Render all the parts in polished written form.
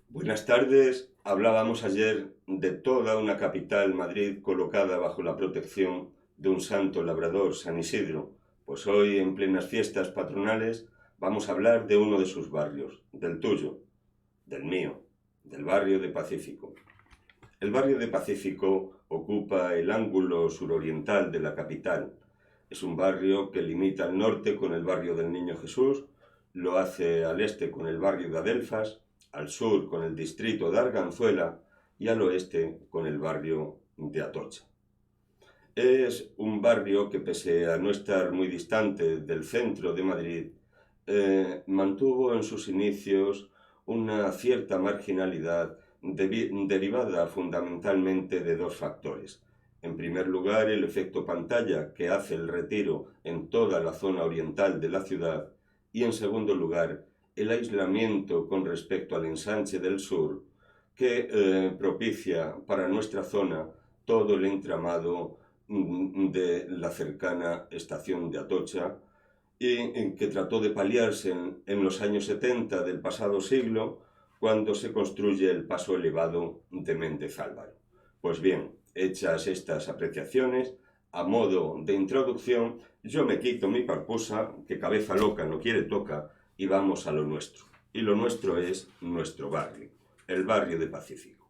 Buenas tardes. Hablábamos ayer de toda una capital, Madrid, colocada bajo la protección de un santo labrador, San Isidro. Pues hoy, en plenas fiestas patronales, vamos a hablar de uno de sus barrios, del tuyo, del mío, del barrio de Pacífico. El barrio de Pacífico ocupa el ángulo suroriental de la capital. Es un barrio que limita al norte con el barrio del Niño Jesús, lo hace al este con el barrio de Adelfas, al sur con el distrito de Arganzuela y al oeste con el barrio de Atocha. Es un barrio que, pese a no estar muy distante del centro de Madrid, mantuvo en sus inicios una cierta marginalidad derivada fundamentalmente de dos factores. En primer lugar, el efecto pantalla que hace el retiro en toda la zona oriental de la ciudad y, en segundo lugar, el aislamiento con respecto al ensanche del sur que propicia para nuestra zona todo el entramado de la cercana estación de Atocha y que trató de paliarse en los años 70 del pasado siglo, cuando se construye el paso elevado de Méndez Álvaro. Pues bien, hechas estas apreciaciones, a modo de introducción, yo me quito mi parpusa, que cabeza loca no quiere toca, y vamos a lo nuestro. Y lo nuestro es nuestro barrio, el barrio de Pacífico.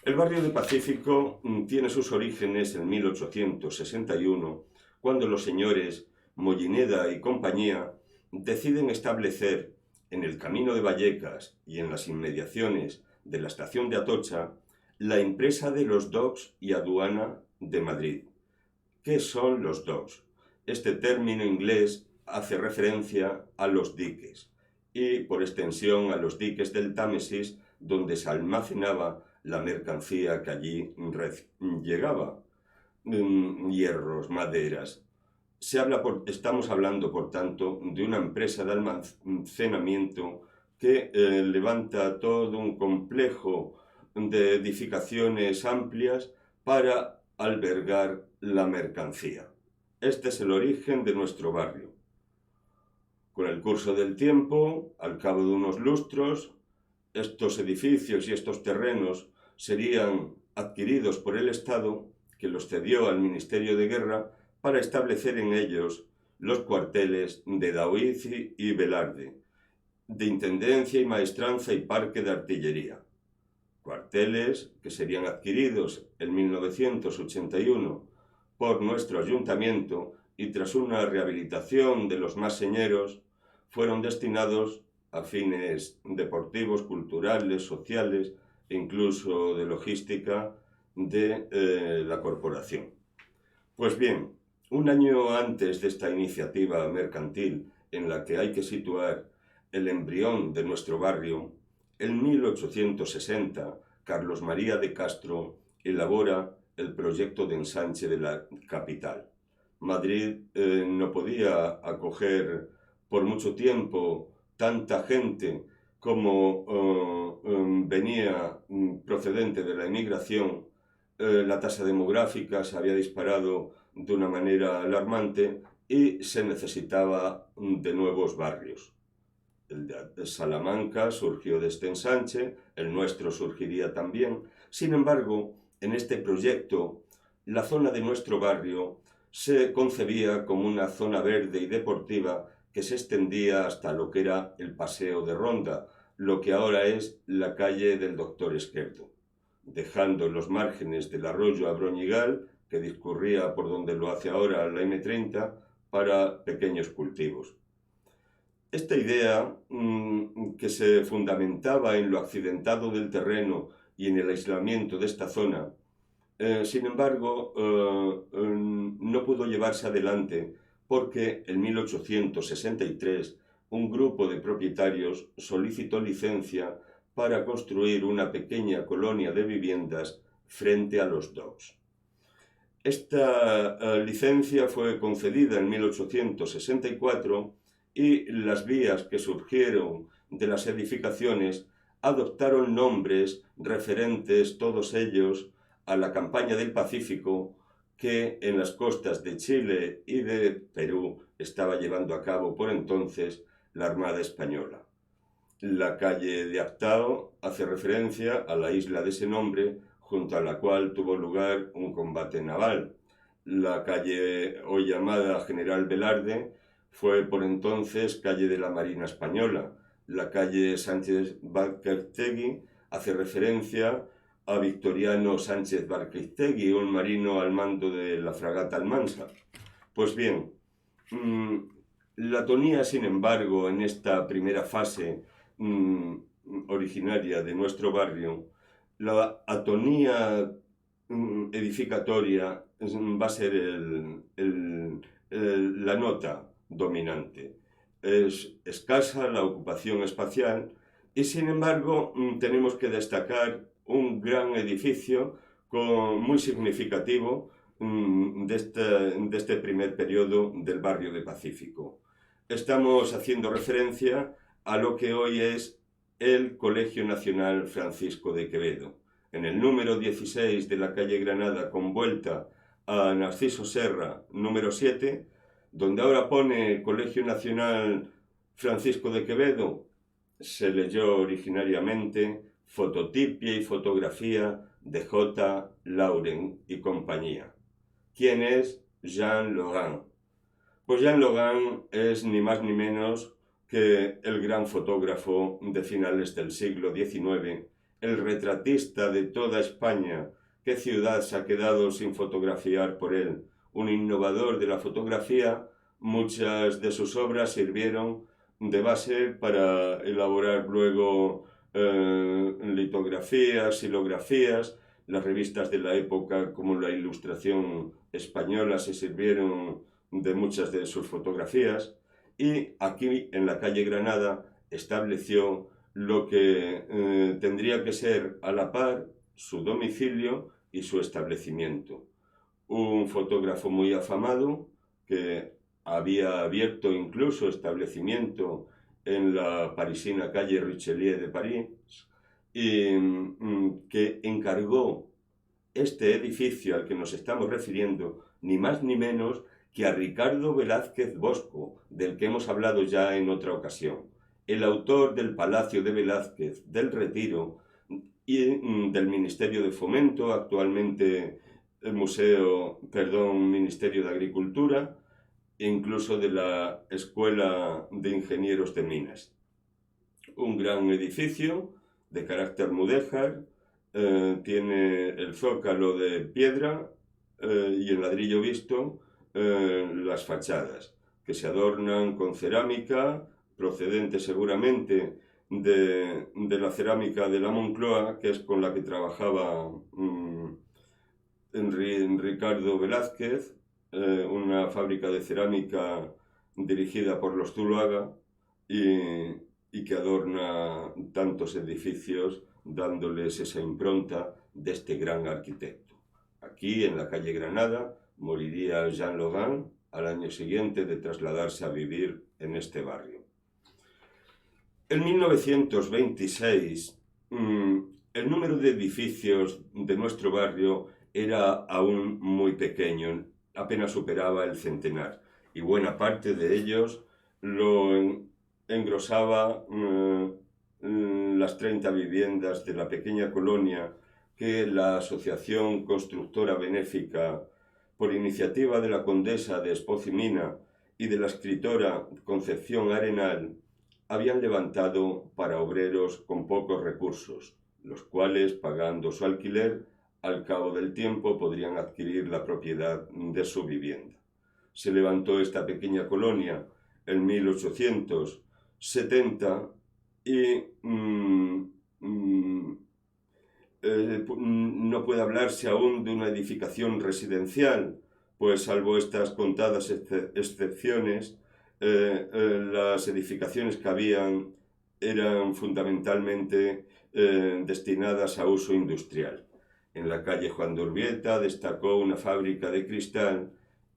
El barrio de Pacífico tiene sus orígenes en 1861, cuando los señores Mollineda y compañía deciden establecer en el camino de Vallecas y en las inmediaciones de la estación de Atocha la empresa de los docks y aduana de Madrid. ¿Qué son los docks? Este término inglés hace referencia a los diques y, por extensión, a los diques del Támesis, donde se almacenaba la mercancía que allí llegaba, hierros, maderas. Estamos hablando, por tanto, de una empresa de almacenamiento que levanta todo un complejo de edificaciones amplias para albergar la mercancía. Este es el origen de nuestro barrio. Con el curso del tiempo, al cabo de unos lustros, estos edificios y estos terrenos serían adquiridos por el Estado, que los cedió al Ministerio de Guerra para establecer en ellos los cuarteles de Daoiz y Velarde, de Intendencia y Maestranza y Parque de Artillería. Cuarteles que serían adquiridos en 1981 por nuestro ayuntamiento y, tras una rehabilitación de los más señeros, fueron destinados a fines deportivos, culturales, sociales e incluso de logística de la corporación. Pues bien, un año antes de esta iniciativa mercantil, en la que hay que situar el embrión de nuestro barrio, en 1860, Carlos María de Castro elabora el proyecto de ensanche de la capital. Madrid no podía acoger por mucho tiempo tanta gente como venía procedente de la emigración. La tasa demográfica se había disparado de una manera alarmante y se necesitaba de nuevos barrios. El de Salamanca surgió de este ensanche, el nuestro surgiría también. Sin embargo, en este proyecto, la zona de nuestro barrio se concebía como una zona verde y deportiva que se extendía hasta lo que era el Paseo de Ronda, lo que ahora es la calle del Doctor Esquerdo, dejando los márgenes del arroyo Abroñigal, que discurría por donde lo hace ahora la M30, para pequeños cultivos. Esta idea, que se fundamentaba en lo accidentado del terreno y en el aislamiento de esta zona, sin embargo, no pudo llevarse adelante porque en 1863 un grupo de propietarios solicitó licencia para construir una pequeña colonia de viviendas frente a los docks. Esta licencia fue concedida en 1864 y las vías que surgieron de las edificaciones adoptaron nombres referentes, todos ellos, a la campaña del Pacífico que en las costas de Chile y de Perú estaba llevando a cabo por entonces la Armada Española. La calle de Aptao hace referencia a la isla de ese nombre, junto a la cual tuvo lugar un combate naval. La calle, hoy llamada General Velarde, fue por entonces calle de la Marina Española. La calle Sánchez Barquistegui hace referencia a Victoriano Sánchez Barquistegui, un marino al mando de la fragata Almansa. Pues bien, la tonía, sin embargo, en esta primera fase originaria de nuestro barrio, la atonía edificatoria va a ser la nota dominante. Es escasa la ocupación espacial y, sin embargo, tenemos que destacar un gran edificio muy significativo de este primer periodo del barrio de Pacífico. Estamos haciendo referencia a lo que hoy es el Colegio Nacional Francisco de Quevedo. En el número 16 de la calle Granada, con vuelta a Narciso Serra, número 7, donde ahora pone Colegio Nacional Francisco de Quevedo, se leyó originariamente Fototipia y fotografía de J. Lauren y compañía. ¿Quién es Jean Logan? Pues Jean Logan es ni más ni menos que el gran fotógrafo de finales del siglo XIX, el retratista de toda España. ¿Qué ciudad se ha quedado sin fotografiar por él? Un innovador de la fotografía. Muchas de sus obras sirvieron de base para elaborar luego litografías, silografías. Las revistas de la época, como la Ilustración Española, se sirvieron de muchas de sus fotografías, y aquí en la calle Granada estableció lo que tendría que ser a la par su domicilio y su establecimiento. Un fotógrafo muy afamado que había abierto incluso establecimiento en la parisina calle Richelieu de París y que encargó este edificio al que nos estamos refiriendo, ni más ni menos que a Ricardo Velázquez Bosco, del que hemos hablado ya en otra ocasión, el autor del Palacio de Velázquez, del Retiro y del Ministerio de Fomento, actualmente el Ministerio de Agricultura, e incluso de la Escuela de Ingenieros de Minas. Un gran edificio de carácter mudéjar, tiene el zócalo de piedra y el ladrillo visto, las fachadas, que se adornan con cerámica, procedente seguramente de la cerámica de la Moncloa, que es con la que trabajaba Ricardo Velázquez, una fábrica de cerámica dirigida por los Zuluaga y que adorna tantos edificios, dándoles esa impronta de este gran arquitecto. Aquí, en la calle Granada, moriría Jean Logan al año siguiente de trasladarse a vivir en este barrio. En 1926, el número de edificios de nuestro barrio era aún muy pequeño, apenas superaba el centenar, y buena parte de ellos lo engrosaba las 30 viviendas de la pequeña colonia que la Asociación Constructora Benéfica, por iniciativa de la condesa de Espoz y Mina y de la escritora Concepción Arenal, habían levantado para obreros con pocos recursos, los cuales, pagando su alquiler, al cabo del tiempo podrían adquirir la propiedad de su vivienda. Se levantó esta pequeña colonia en 1870 y no puede hablarse aún de una edificación residencial, pues salvo estas contadas excepciones, las edificaciones que habían eran fundamentalmente destinadas a uso industrial. En la calle Juan de Urbieta destacó una fábrica de cristal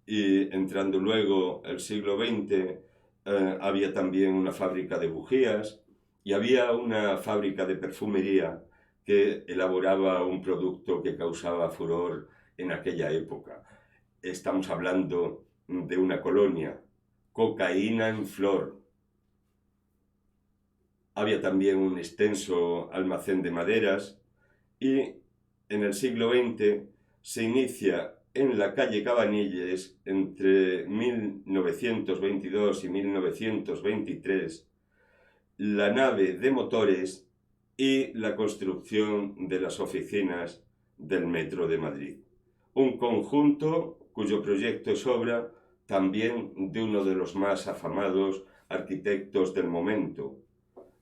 y, entrando luego el siglo XX, había también una fábrica de bujías y había una fábrica de perfumería que elaboraba un producto que causaba furor en aquella época. Estamos hablando de una colonia, cocaína en flor. Había también un extenso almacén de maderas y en el siglo XX se inicia en la calle Cabanilles, entre 1922 y 1923, la nave de motores y la construcción de las oficinas del Metro de Madrid. Un conjunto cuyo proyecto es obra también de uno de los más afamados arquitectos del momento.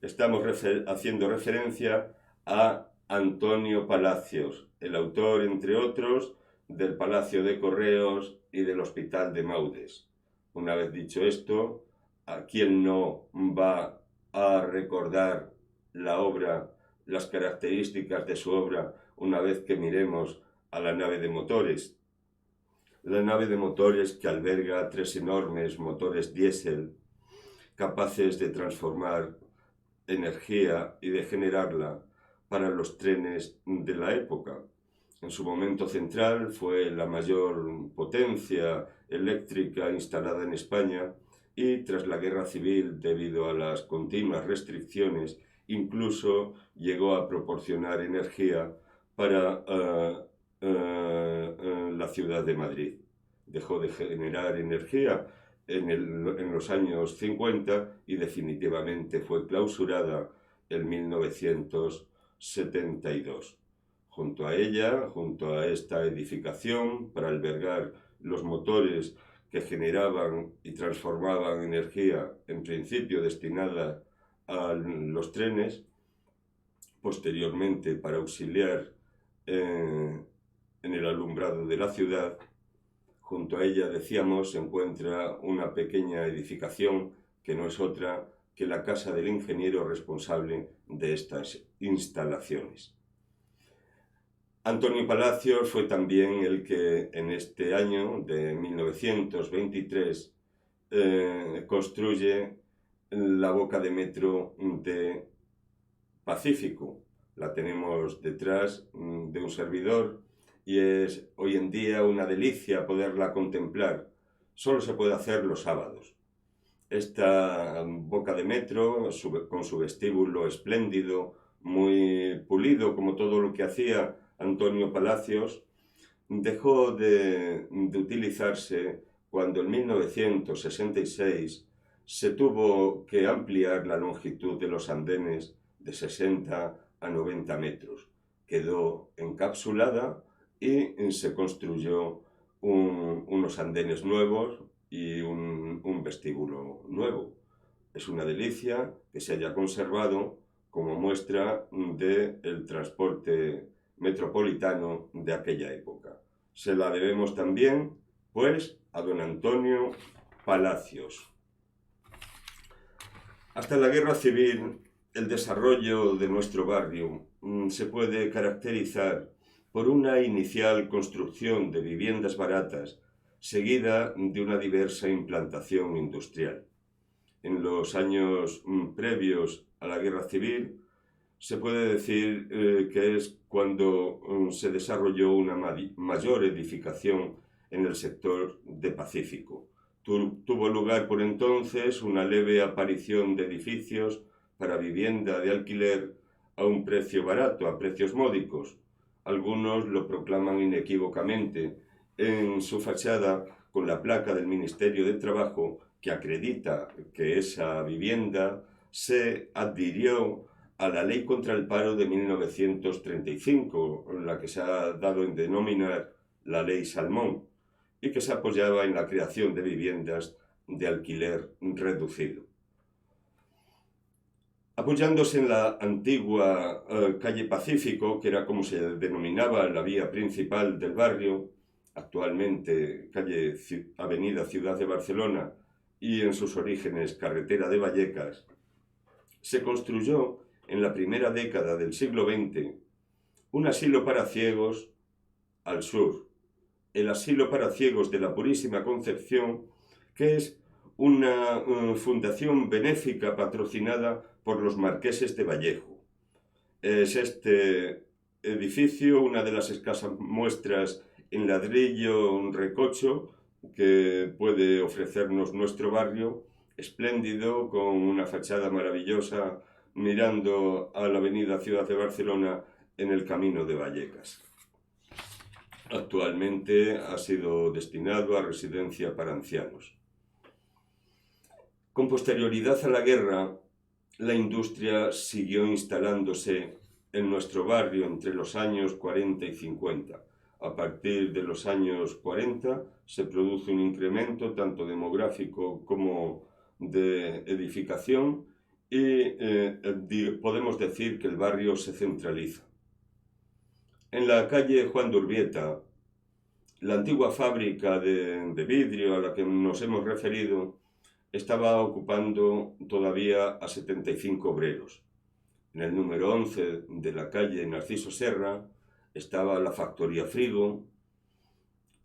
Estamos haciendo referencia a Antonio Palacios, el autor, entre otros, del Palacio de Correos y del Hospital de Maudes. Una vez dicho esto, ¿a quién no va a recordar la obra, las características de su obra, una vez que miremos a la nave de motores? La nave de motores que alberga 3 enormes motores diésel capaces de transformar energía y de generarla para los trenes de la época. En su momento central fue la mayor potencia eléctrica instalada en España y tras la Guerra Civil, debido a las continuas restricciones, incluso llegó a proporcionar energía para la ciudad de Madrid. Dejó de generar energía en los años 50 y definitivamente fue clausurada en 1972. Junto a ella, junto a esta edificación, para albergar los motores que generaban y transformaban energía, en principio destinada a los trenes, posteriormente para auxiliar en el alumbrado de la ciudad. Junto a ella, decíamos, se encuentra una pequeña edificación que no es otra que la casa del ingeniero responsable de estas instalaciones. Antonio Palacios fue también el que en este año de 1923 construye la boca de metro de Pacífico. La tenemos detrás de un servidor y es hoy en día una delicia poderla contemplar. Solo se puede hacer los sábados. Esta boca de metro, con su vestíbulo espléndido, muy pulido, como todo lo que hacía Antonio Palacios, dejó de utilizarse cuando en 1966 se tuvo que ampliar la longitud de los andenes de 60 a 90 metros. Quedó encapsulada y se construyó unos andenes nuevos y un vestíbulo nuevo. Es una delicia que se haya conservado como muestra del transporte metropolitano de aquella época. Se la debemos también, pues, a don Antonio Palacios. Hasta la Guerra Civil, el desarrollo de nuestro barrio se puede caracterizar por una inicial construcción de viviendas baratas, seguida de una diversa implantación industrial. En los años previos a la Guerra Civil, se puede decir que es cuando se desarrolló una mayor edificación en el sector de Pacífico. Tuvo lugar por entonces una leve aparición de edificios para vivienda de alquiler a un precio barato, a precios módicos. Algunos lo proclaman inequívocamente en su fachada con la placa del Ministerio de Trabajo que acredita que esa vivienda se adhirió a la Ley contra el Paro de 1935, la que se ha dado en denominar la Ley Salmón, y que se apoyaba en la creación de viviendas de alquiler reducido. Apoyándose en la antigua calle Pacífico, que era como se denominaba la vía principal del barrio, actualmente Avenida Ciudad de Barcelona y en sus orígenes carretera de Vallecas, se construyó en la primera década del siglo XX un asilo para ciegos al sur, el Asilo para Ciegos de la Purísima Concepción, que es una fundación benéfica patrocinada por los marqueses de Vallejo. Es este edificio una de las escasas muestras en ladrillo recocho que puede ofrecernos nuestro barrio, espléndido, con una fachada maravillosa mirando a la avenida Ciudad de Barcelona en el camino de Vallecas. Actualmente ha sido destinado a residencia para ancianos. Con posterioridad a la guerra, la industria siguió instalándose en nuestro barrio entre los años 40 y 50. A partir de los años 40 se produce un incremento tanto demográfico como de edificación y podemos decir que el barrio se centraliza. En la calle Juan de Urbieta, la antigua fábrica de vidrio a la que nos hemos referido estaba ocupando todavía a 75 obreros. En el número 11 de la calle Narciso Serra estaba la factoría Frigo.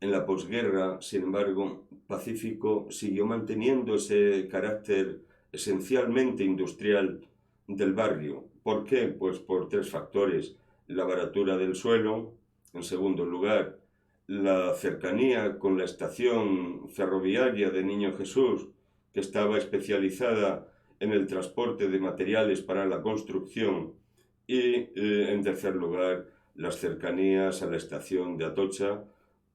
En la posguerra, sin embargo, Pacífico siguió manteniendo ese carácter esencialmente industrial del barrio. ¿Por qué? Pues por tres factores: la baratura del suelo, en segundo lugar, la cercanía con la estación ferroviaria de Niño Jesús, que estaba especializada en el transporte de materiales para la construcción, y en tercer lugar, las cercanías a la estación de Atocha.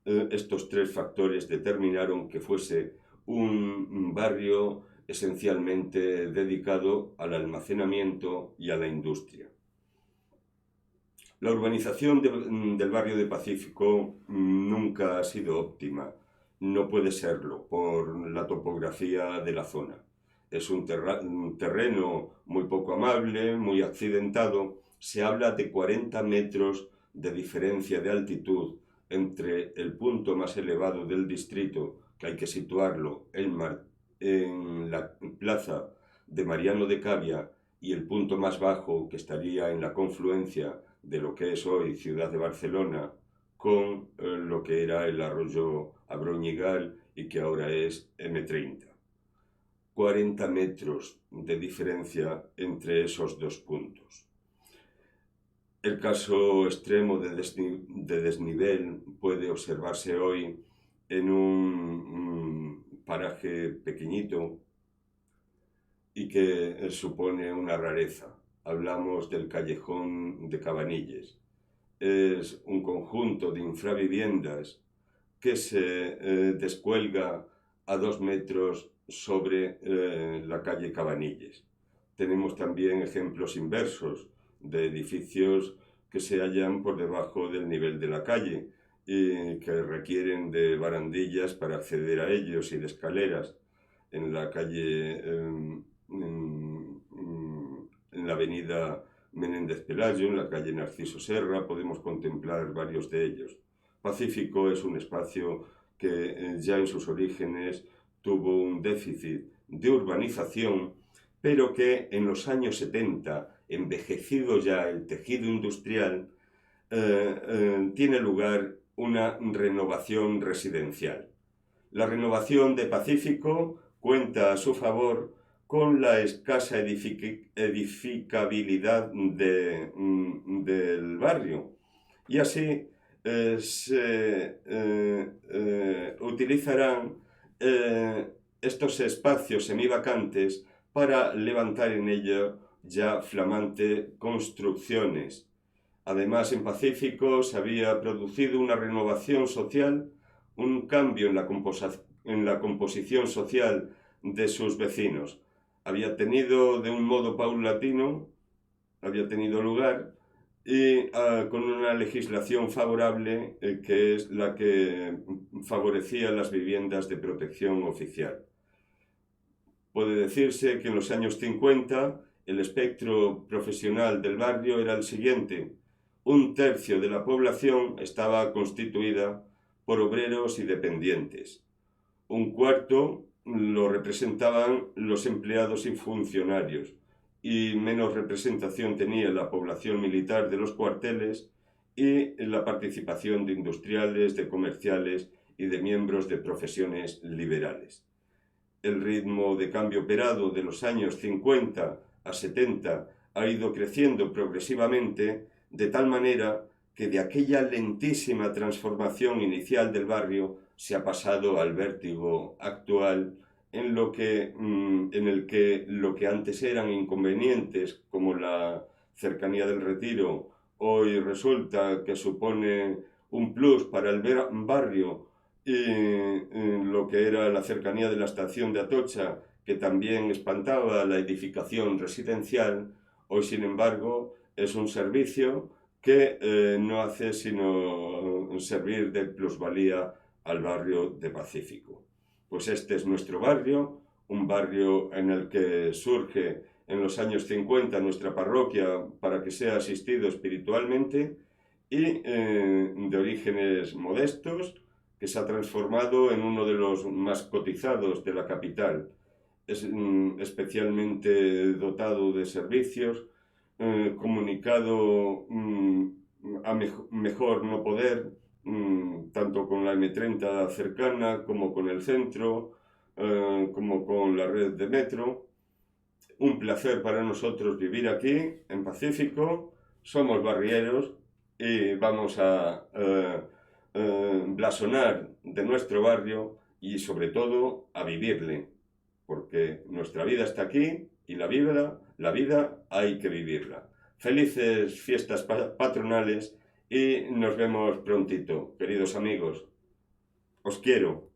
Estos tres factores determinaron que fuese un barrio esencialmente dedicado al almacenamiento y a la industria. La urbanización del barrio de Pacífico nunca ha sido óptima. No puede serlo por la topografía de la zona. Es un terreno muy poco amable, muy accidentado. Se habla de 40 metros de diferencia de altitud entre el punto más elevado del distrito, que hay que situarlo en la plaza de Mariano de Cavia, y el punto más bajo, que estaría en la confluencia de lo que es hoy Ciudad de Barcelona con lo que era el arroyo Abroñigal y que ahora es M30. 40 metros de diferencia entre esos dos puntos. El caso extremo de desnivel puede observarse hoy en un paraje pequeñito y que supone una rareza. Hablamos del callejón de Cabanilles. Es un conjunto de infraviviendas que se descuelga a 2 metros sobre la calle Cabanilles. Tenemos también ejemplos inversos de edificios que se hallan por debajo del nivel de la calle y que requieren de barandillas para acceder a ellos y de escaleras. En la calle, en la avenida Menéndez Pelayo, en la calle Narciso Serra, podemos contemplar varios de ellos. Pacífico es un espacio que ya en sus orígenes tuvo un déficit de urbanización, pero que en los años 70, envejecido ya el tejido industrial, tiene lugar una renovación residencial. La renovación de Pacífico cuenta a su favor con la escasa edificabilidad del barrio, y así se utilizarán estos espacios semivacantes para levantar en ello ya flamantes construcciones. Además, en Pacífico se había producido una renovación social, un cambio en la composición social de sus vecinos. Había tenido de un modo paulatino, había tenido lugar, y con una legislación favorable que es la que favorecía las viviendas de protección oficial. Puede decirse que en los años 50 el espectro profesional del barrio era el siguiente: 1/3 de la población estaba constituida por obreros y dependientes, 1/4 lo representaban los empleados y funcionarios, y menos representación tenía la población militar de los cuarteles y la participación de industriales, de comerciales y de miembros de profesiones liberales. El ritmo de cambio operado de los años 50 a 70 ha ido creciendo progresivamente, de tal manera que de aquella lentísima transformación inicial del barrio se ha pasado al vértigo actual en el que lo que antes eran inconvenientes, como la cercanía del Retiro, hoy resulta que supone un plus para el barrio, y lo que era la cercanía de la estación de Atocha, que también espantaba la edificación residencial, hoy sin embargo es un servicio que no hace sino servir de plusvalía al barrio de Pacífico. Pues este es nuestro barrio, un barrio en el que surge en los años 50 nuestra parroquia para que sea asistido espiritualmente, y de orígenes modestos, que se ha transformado en uno de los más cotizados de la capital. Es especialmente dotado de servicios, comunicado a mejor no poder, tanto con la M30 cercana como con el centro, como con la red de metro. Un placer para nosotros vivir aquí, en Pacífico. Somos barrieros y vamos a blasonar de nuestro barrio y sobre todo a vivirle, porque nuestra vida está aquí y la vida hay que vivirla. Felices fiestas patronales y nos vemos prontito, queridos amigos. Os quiero.